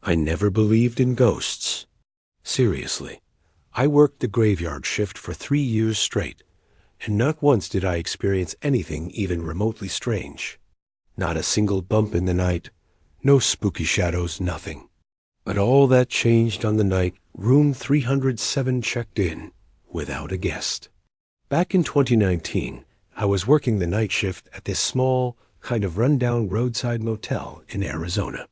I never believed in ghosts. Seriously, I worked the graveyard shift for 3 years straight, and not once did I experience anything even remotely strange. Not a single bump in the night, no spooky shadows, nothing. But all that changed on the night room 307 checked in, without a guest. Back in 2019, I was working the night shift at this small, kind of rundown roadside motel in Arizona.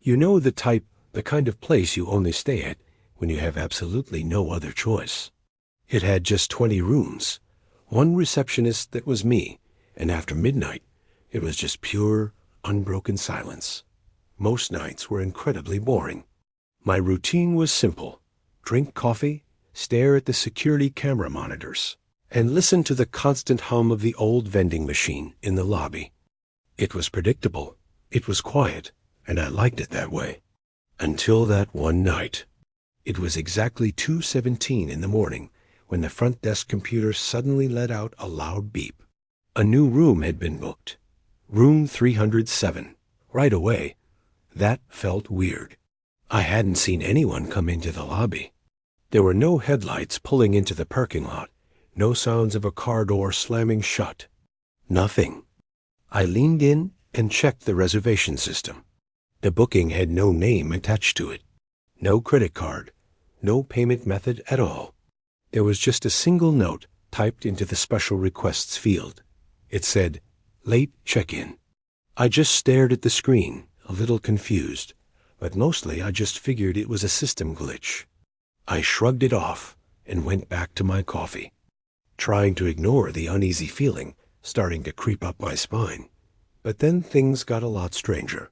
You know the kind of place you only stay at when you have absolutely no other choice. It had just 20 rooms, one receptionist that was me, and after midnight, it was just pure, unbroken silence. Most nights were incredibly boring. My routine was simple: drink coffee, stare at the security camera monitors, and listen to the constant hum of the old vending machine in the lobby. It was predictable, it was quiet, and I liked it that way. Until that one night. It was exactly 2:17 in the morning when the front desk computer suddenly let out a loud beep. A new room had been booked. Room 307. Right away. That felt weird. I hadn't seen anyone come into the lobby. There were no headlights pulling into the parking lot, no sounds of a car door slamming shut. Nothing. I leaned in and checked the reservation system. The booking had no name attached to it. No credit card, no payment method at all. There was just a single note typed into the special requests field. It said, "Late check-in." I just stared at the screen, a little confused, but mostly I just figured it was a system glitch. I shrugged it off and went back to my coffee, trying to ignore the uneasy feeling starting to creep up my spine. But then things got a lot stranger.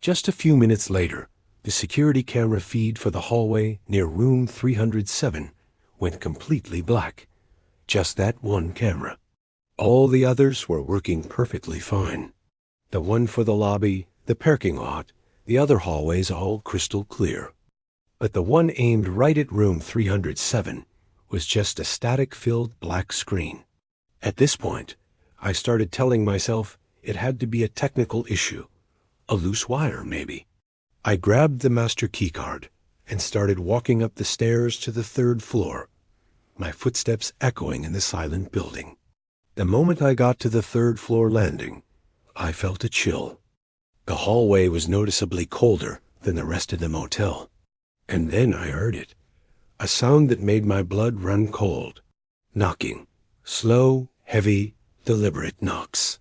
Just a few minutes later, the security camera feed for the hallway near room 307 went completely black. Just that one camera. All the others were working perfectly fine. The one for the lobby, the parking lot, the other hallways all crystal clear. But the one aimed right at room 307 was just a static-filled black screen. At this point, I started telling myself it had to be a technical issue. A loose wire, maybe. I grabbed the master keycard and started walking up the stairs to the 3rd floor, my footsteps echoing in the silent building. The moment I got to the 3rd floor landing, I felt a chill. The hallway was noticeably colder than the rest of the motel. And then I heard it. A sound that made my blood run cold. Knocking. Slow, heavy, deliberate knocks.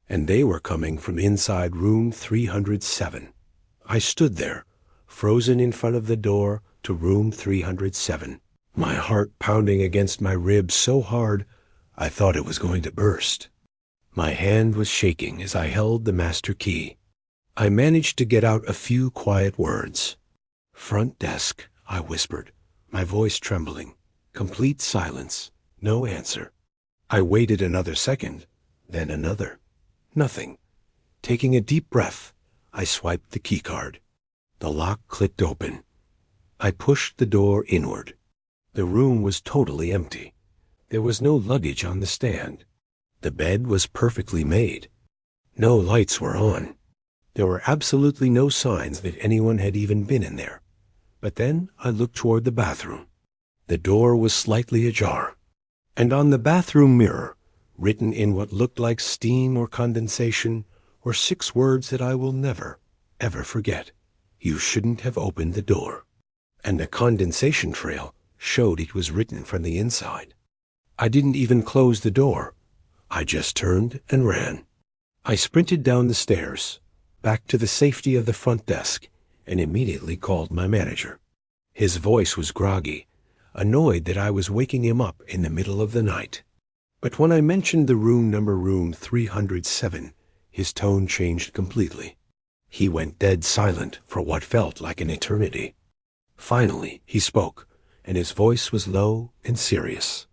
And they were coming from inside room 307. I stood there, frozen in front of the door to room 307, my heart pounding against my ribs so hard I thought it was going to burst. My hand was shaking as I held the master key. I managed to get out a few quiet words. "Front desk," I whispered, my voice trembling. Complete silence. No answer. I waited another second, then another. Nothing. Taking a deep breath, I swiped the keycard. The lock clicked open. I pushed the door inward. The room was totally empty. There was no luggage on the stand. The bed was perfectly made. No lights were on. There were absolutely no signs that anyone had even been in there. But then I looked toward the bathroom. The door was slightly ajar. And on the bathroom mirror, written in what looked like steam or condensation, were 6 words that I will never, ever forget. "You shouldn't have opened the door." And the condensation trail showed it was written from the inside. I didn't even close the door. I just turned and ran. I sprinted down the stairs, back to the safety of the front desk, and immediately called my manager. His voice was groggy, annoyed that I was waking him up in the middle of the night. But when I mentioned the room 307, his tone changed completely. He went dead silent for what felt like an eternity. Finally, he spoke, and his voice was low and serious.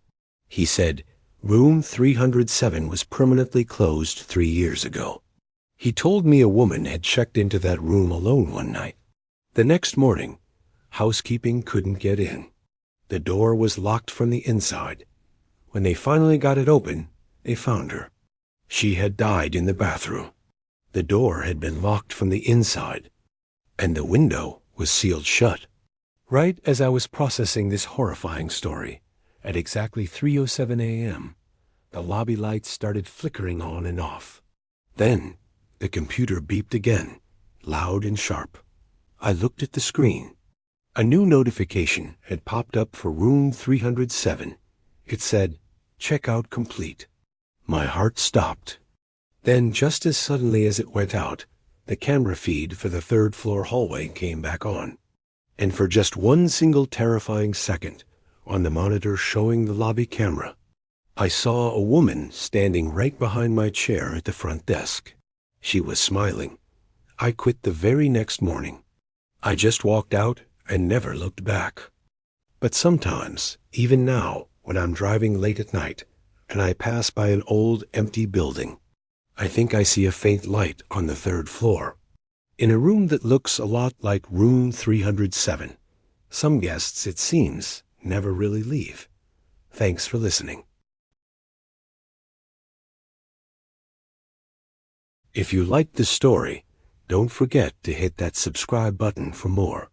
He said, "Room 307 was permanently closed 3 years ago." He told me a woman had checked into that room alone one night. The next morning, housekeeping couldn't get in. The door was locked from the inside. When they finally got it open, they found her. She had died in the bathroom. The door had been locked from the inside, and the window was sealed shut. Right as I was processing this horrifying story, at exactly 3:07 a.m., the lobby lights started flickering on and off. Then, the computer beeped again, loud and sharp. I looked at the screen. A new notification had popped up for room 307. It said, "Checkout complete." My heart stopped. Then, just as suddenly as it went out, the camera feed for the third-floor hallway came back on. And for just one single terrifying second, on the monitor showing the lobby camera, I saw a woman standing right behind my chair at the front desk. She was smiling. I quit the very next morning. I just walked out and never looked back. But sometimes, even now, when I'm driving late at night and I pass by an old, empty building, I think I see a faint light on the third floor, in a room that looks a lot like room 307. Some guests, it seems, never really leave. Thanks for listening. If you liked this story, don't forget to hit that subscribe button for more.